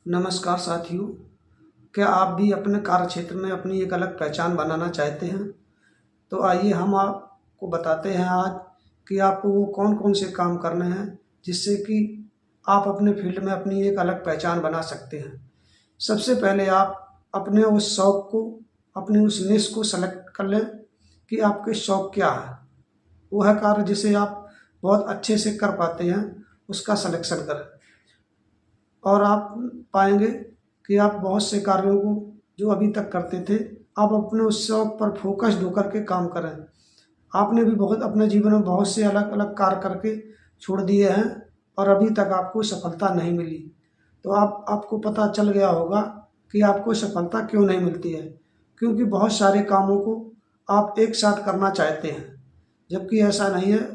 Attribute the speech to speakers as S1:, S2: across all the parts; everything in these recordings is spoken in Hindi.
S1: नमस्कार साथियों, क्या आप भी अपने कार्य क्षेत्र में अपनी एक अलग पहचान बनाना चाहते हैं? तो आइए हम आपको बताते हैं आज कि आपको वो कौन कौन से काम करने हैं जिससे कि आप अपने फील्ड में अपनी एक अलग पहचान बना सकते हैं। सबसे पहले आप अपने उस शौक को, अपनी उस निश को सेलेक्ट कर लें कि आपके शौक क्या है। वह कार्य जिसे आप बहुत अच्छे से कर पाते हैं उसका सिलेक्शन करें और आप पाएंगे कि आप बहुत से कार्यों को जो अभी तक करते थे, आप अपने उस शौक पर फोकस्ड होकर के काम करें। आपने भी बहुत अपने जीवन में बहुत से अलग अलग कार्य करके छोड़ दिए हैं और अभी तक आपको सफलता नहीं मिली। तो आपको पता चल गया होगा कि आपको सफलता क्यों नहीं मिलती है, क्योंकि बहुत सारे कामों को आप एक साथ करना चाहते हैं, जबकि ऐसा नहीं है।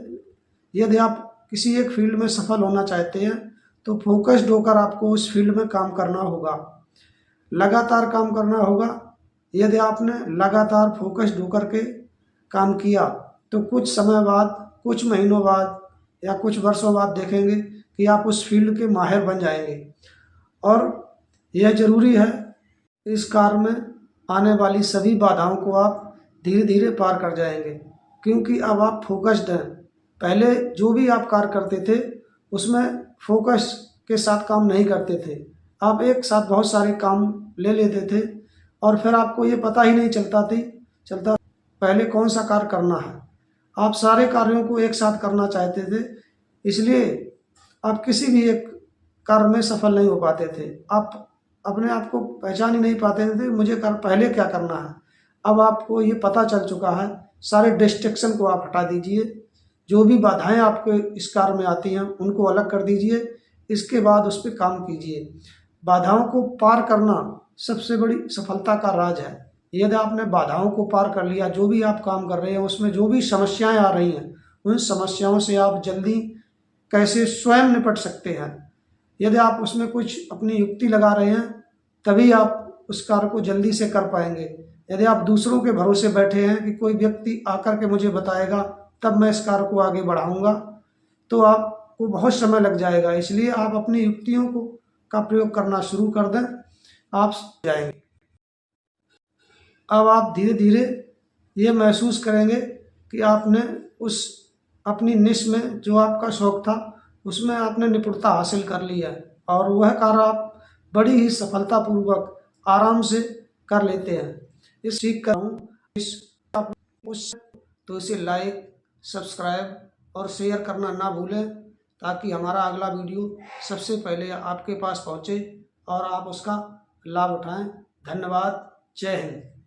S1: यदि आप किसी एक फील्ड में सफल होना चाहते हैं तो फोकस्ड होकर आपको उस फील्ड में काम करना होगा, लगातार काम करना होगा। यदि आपने लगातार फोकस्ड होकर के काम किया तो कुछ समय बाद, कुछ महीनों बाद या कुछ वर्षों बाद देखेंगे कि आप उस फील्ड के माहिर बन जाएंगे। और यह ज़रूरी है, इस कार्य में आने वाली सभी बाधाओं को आप धीरे धीरे पार कर जाएंगे, क्योंकि अब आप फोकस्ड हैं। पहले जो भी आप कार्य करते थे उसमें फोकस के साथ काम नहीं करते थे, आप एक साथ बहुत सारे काम ले लेते थे और फिर आपको ये पता ही नहीं चलता पहले कौन सा कार्य करना है। आप सारे कार्यों को एक साथ करना चाहते थे, इसलिए आप किसी भी एक कार्य में सफल नहीं हो पाते थे। आप अपने आप को पहचान ही नहीं पाते थे, मुझे पहले क्या करना है। अब आपको ये पता चल चुका है, सारे डिस्ट्रैक्शन को आप हटा दीजिए, जो भी बाधाएं आपके इस कार्य में आती हैं उनको अलग कर दीजिए, इसके बाद उस पर काम कीजिए। बाधाओं को पार करना सबसे बड़ी सफलता का राज है। यदि आपने बाधाओं को पार कर लिया, जो भी आप काम कर रहे हैं उसमें जो भी समस्याएं आ रही हैं, उन समस्याओं से आप जल्दी कैसे स्वयं निपट सकते हैं। यदि आप उसमें कुछ अपनी युक्ति लगा रहे हैं तभी आप उस कार्य को जल्दी से कर पाएंगे। यदि आप दूसरों के भरोसे बैठे हैं कि कोई व्यक्ति आकर के मुझे बताएगा तब मैं इस कार्य को आगे बढ़ाऊंगा, तो आपको बहुत समय लग जाएगा। इसलिए आप अपनी युक्तियों का प्रयोग करना शुरू कर दें, आप जाएंगे। अब आप धीरे धीरे ये महसूस करेंगे कि आपने उस अपनी निश में जो आपका शौक था उसमें आपने निपुणता हासिल कर ली है और वह कार्य आप बड़ी ही सफलतापूर्वक आराम से कर लेते हैं। इस सीख कर हूँ इस उस तो इसे लाइक, सब्सक्राइब और शेयर करना ना भूलें, ताकि हमारा अगला वीडियो सबसे पहले आपके पास पहुँचे और आप उसका लाभ उठाएं। धन्यवाद। जय हिंद।